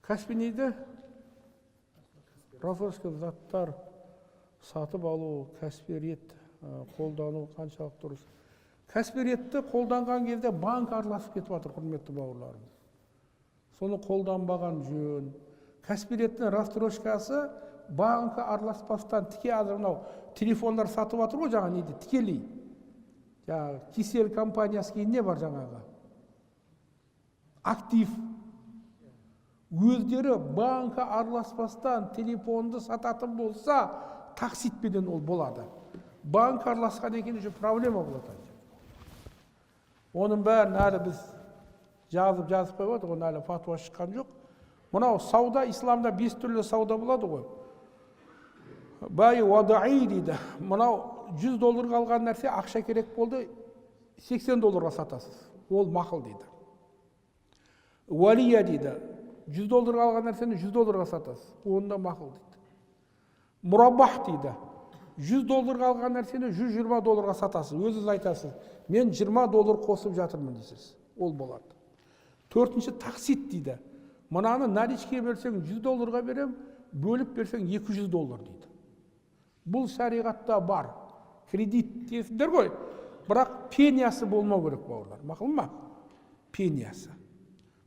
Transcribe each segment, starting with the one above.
Каспинейді рассрочка заттар сатып алу, кәсіпкерлікті қолдану қаншалық дұрыс. Кәсіпкерлікті қолданған кезде банк араласып кетіп жатыр, құрметті бауырларым. Соны қолданбаған жөн. Кәсіпкерліктің рассрочкасы банкы араласпастан тіке азыр мынау телефондар сатып жатыр ғой, жаңа неде тікелей. Жаңағы кисель компаниясы кейін не бар жаңағы? Актив. Өздері банкы араласпастан телефонды сататын болса, такситпенен ол болады. Банк араласқан екен уже проблема болады. Оның бәрін әлі біз жазып қойып отыр, оны әлі фатуа шыққан жоқ. Мынау сауда, исламда 5 түрлі сауда болады ғой. Бай уадаи дейді. Мынау $100 алған нәрсе ақша керек болды, $80 сатасыз. Ол мақыл дейді. Уалия дейді. $100 алған нәрсені $100 сатасыз. Оны да мақыл дейді. Мураббах дейді. $100 алған нәрсені $120 сатасыз. Өзіңіз айтасыз. Мен $20 қосып жатырмын дейсіз. Ол болады. Төртінші таксит дейді. Мынаны наличке берсең $100 берем, бөліп берсең $200 дейді. Бұл шариғатта бар. Кредит дейсіңдер ғой. Бірақ пениясы болмау керек, бауырлар. Мақыл ма? Пениясы.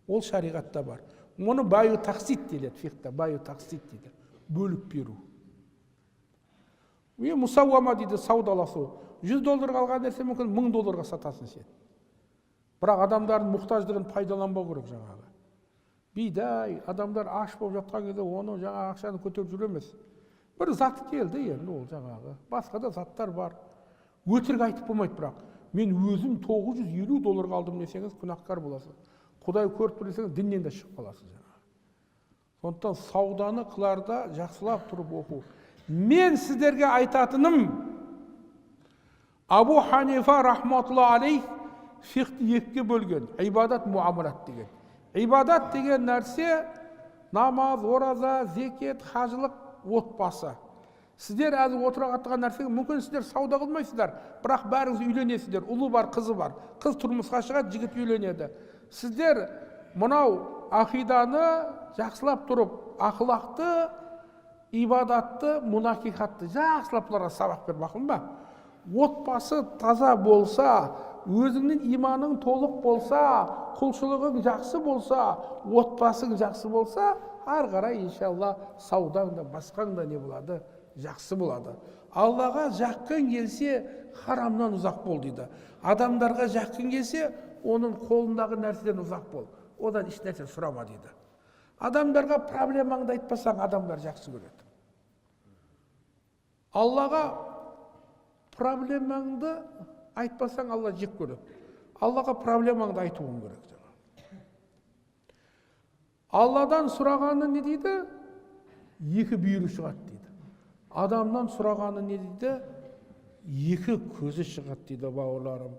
Ол шариғатта бар. Оны байу таксит дейді, фиқта, байу таксит дейді. Бөліп беру. Мусауама дейді, саудаласу. $100 алған нәрсе мүмкін $1000 сатасың сен. Бірақ адамдардың мұқтаждығын пайдаланбау керек жаңағы. Бидай, адамдар аш болып жатқан кезде оны жаңа ақшаны көтеріп жүр емес. Бір зат келді енді ол жаңағы. Басқа да заттар бар. Өтірік айтып болмайды бірақ. Мен өзім $950 алдым десеңіз күнәһкар боласыз. Құдай көріп тұр десеңіз діннен де шығып қаласыз жаңағы. Сондықтан сауданы қыларда жақсылап тұрып оқу. Мен сіздерге айтатыным, Абу Ханифа рахматулла алейх фиқты екіге бөлген. Ибадат, муамалат деген. Ибадат деген нәрсе намаз, ораза, зекет, хажылық, отбасы. Сіздер әзір отырған нәрсеге мүмкін сіздер сауда қылмайсыздар, бірақ бәріңіз үйленесіздер. Ұлы бар, қызы бар. Қыз тұрмысқа шығады, жігіт үйленеді. Сіздер мынау ақиданы жақсылап тұрып, ақылақты, ибадатты, мұнакихатты жақсылаптыларға сабақ бер, мақұл ба? Отбасы таза болса, өзіңнің иманың толық болса, құлшылығың жақсы болса, отбасың жақсы болса, ары қарай иншалла саудаң да басқаң да не болады? Жақсы болады. Аллаға жақын келсе, харамнан ұзақ бол дейді. Адамдарға жақын келсе, оның қолындағы нәрседен ұзақ бол. Одан еш нәрсе сұрама дейді. Адамдарға проблемаңды айтпасаң, адамдар жақсы көреді. Аллаға проблемаңды айтпасаң, Алла жек көреді. Аллаға проблемаңды айтуың керек. Алладан сұрағаны не дейді? Екі бүйірі шығады дейді. Адамнан сұрағаны не дейді? Екі көзі шығады дейді, бауырларым.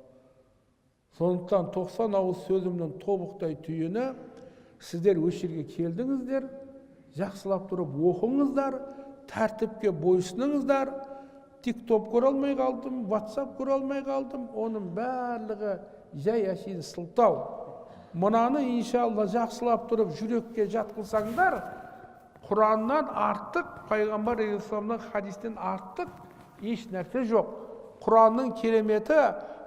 Сондықтан 90 ауыз сөзімнің тобықтай түйіні, сіздер өз жерге келдіңіздер, жақсылап тұрып оқыңыздар, тәртіпке бойсыныңыздар. TikTok көре алмай қалдым, WhatsApp көре алмай қалдым, оның барлығы жай әшейін сылтау. Мұнаны иншалла жақсылап тұрып жүрекке жатқызсаңдар, Құраннан артық, пайғамбар исламның хадистен артық еш нәрсе жоқ. Құранның кереметі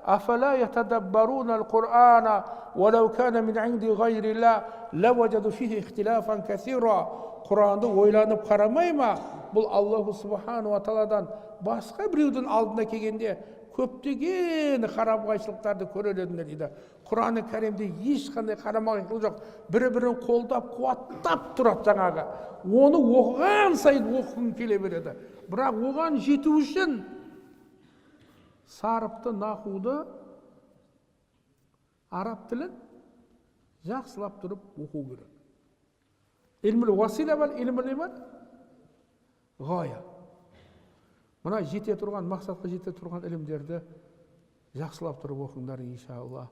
«Афала ятадаббарунал Qur'ana валау кана мин инди гайрилла лаважаду фихи ихтилафан касира». Құранды ойланып қарамай ма? Бұл Аллаху субхану ва тааладан басқа біреудің алдына келгенде көптеген қарама-қайшылықтарды көреледіңдер дейді. Құран-ы Кәрімде ешқандай қарама-қайшылық жоқ. Бірі-бірін қолдап, қуаттап тұрады жаңағы. Оны оқыған сайын оқығың келе береді. Бірақ оған жету үшін сарыпты, нахуды, араб тілін жақсылап тұрып оқу керек. Илмул васила бар, илмул не бар? Ғая. Мына жете тұрған, мақсатқа жете тұрған ілімдерді жақсылап тұрып оқыңдар иншалла.